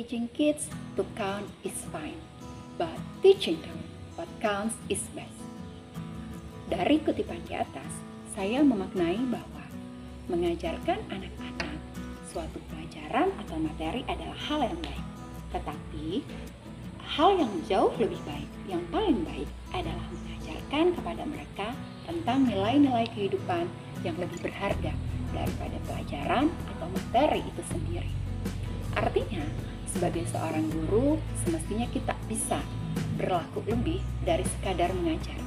Teaching kids to count is fine, but teaching them what counts is best. Dari kutipan di atas, saya memaknai bahwa mengajarkan anak-anak suatu pelajaran atau materi adalah hal yang baik. Tetapi, hal yang jauh lebih baik, yang paling baik adalah mengajarkan kepada mereka tentang nilai-nilai kehidupan yang lebih berharga daripada pelajaran atau materi itu sendiri. Artinya, sebagai seorang guru, semestinya kita bisa berlaku lebih dari sekadar mengajar.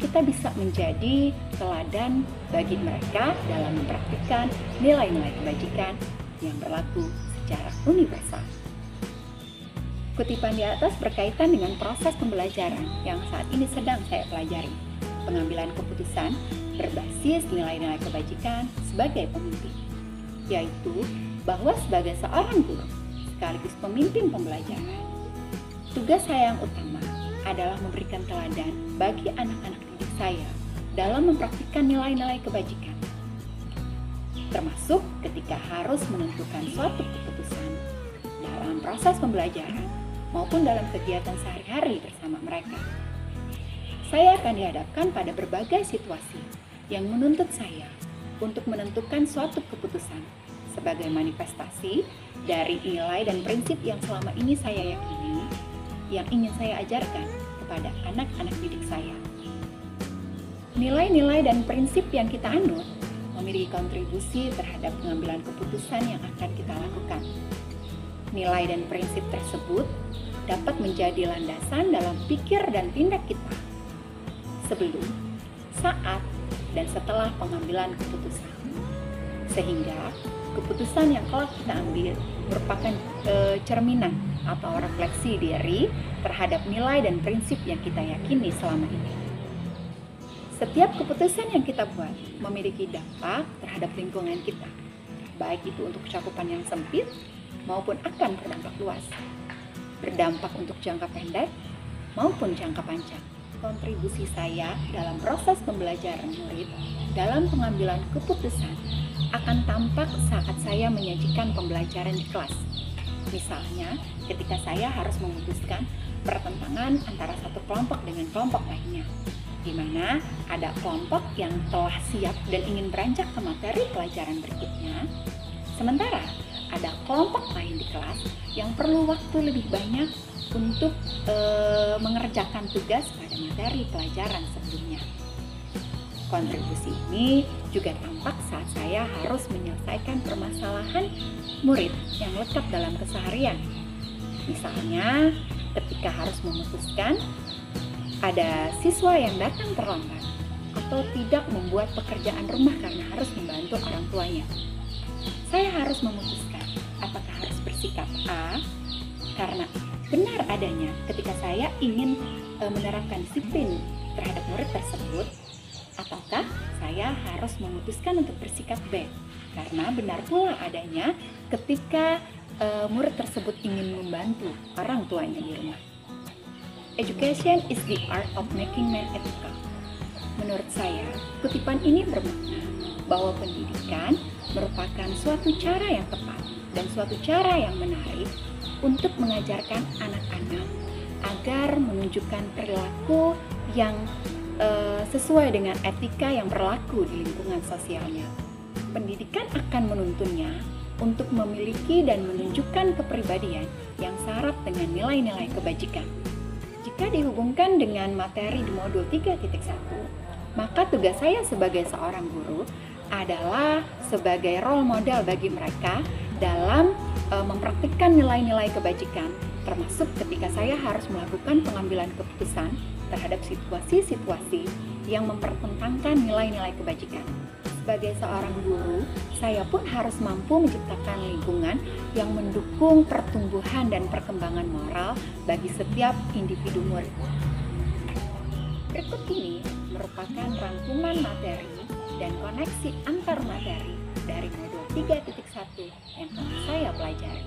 Kita bisa menjadi teladan bagi mereka dalam mempraktikkan nilai-nilai kebajikan yang berlaku secara universal. Kutipan di atas berkaitan dengan proses pembelajaran yang saat ini sedang saya pelajari. Pengambilan keputusan berbasis nilai-nilai kebajikan sebagai pemimpin, yaitu bahwa sebagai seorang guru sekaligus pemimpin pembelajaran, tugas saya yang utama adalah memberikan teladan bagi anak-anak didik saya dalam mempraktikkan nilai-nilai kebajikan, termasuk ketika harus menentukan suatu keputusan dalam proses pembelajaran maupun dalam kegiatan sehari-hari bersama mereka. Saya akan dihadapkan pada berbagai situasi yang menuntut saya untuk menentukan suatu keputusan sebagai manifestasi dari nilai dan prinsip yang selama ini saya yakini, yang ingin saya ajarkan kepada anak-anak didik saya. Nilai-nilai dan prinsip yang kita anut memiliki kontribusi terhadap pengambilan keputusan yang akan kita lakukan. Nilai dan prinsip tersebut dapat menjadi landasan dalam pikir dan tindak kita sebelum, saat, dan setelah pengambilan keputusan. Sehingga keputusan yang kelak kita ambil merupakan cerminan atau refleksi diri terhadap nilai dan prinsip yang kita yakini selama ini. Setiap keputusan yang kita buat memiliki dampak terhadap lingkungan kita, baik itu untuk cakupan yang sempit maupun akan berdampak luas, berdampak untuk jangka pendek maupun jangka panjang. Kontribusi saya dalam proses pembelajaran murid dalam pengambilan keputusan akan tampak saat saya menyajikan pembelajaran di kelas. Misalnya, ketika saya harus memutuskan pertentangan antara satu kelompok dengan kelompok lainnya, di mana ada kelompok yang telah siap dan ingin beranjak ke materi pelajaran berikutnya, sementara ada kelompok lain di kelas yang perlu waktu lebih banyak untuk mengerjakan tugas pada materi pelajaran sebelumnya. Kontribusi ini juga tampak saat saya harus menyelesaikan permasalahan murid yang lekat dalam keseharian. Misalnya, ketika harus memutuskan ada siswa yang datang terlambat atau tidak membuat pekerjaan rumah karena harus membantu orang tuanya. Saya harus memutuskan apakah harus bersikap A karena benar adanya ketika saya ingin menerapkan disiplin terhadap murid tersebut, ataukah saya harus memutuskan untuk bersikap B karena benar pula adanya ketika murid tersebut ingin membantu orang tuanya di rumah. Education is the art of making men ethical. Menurut saya, kutipan ini bermakna bahwa pendidikan merupakan suatu cara yang tepat dan suatu cara yang menarik untuk mengajarkan anak-anak agar menunjukkan perilaku yang sesuai dengan etika yang berlaku di lingkungan sosialnya. Pendidikan akan menuntunnya untuk memiliki dan menunjukkan kepribadian yang syarat dengan nilai-nilai kebajikan. Jika dihubungkan dengan materi di modul 3.1, maka tugas saya sebagai seorang guru adalah sebagai role model bagi mereka dalam mempraktikkan nilai-nilai kebajikan, termasuk ketika saya harus melakukan pengambilan keputusan terhadap situasi-situasi yang mempertentangkan nilai-nilai kebajikan. Sebagai seorang guru, saya pun harus mampu menciptakan lingkungan yang mendukung pertumbuhan dan perkembangan moral bagi setiap individu murid. Berikut ini merupakan rangkuman materi dan koneksi antar materi dari modul 3.1 yang telah saya pelajari.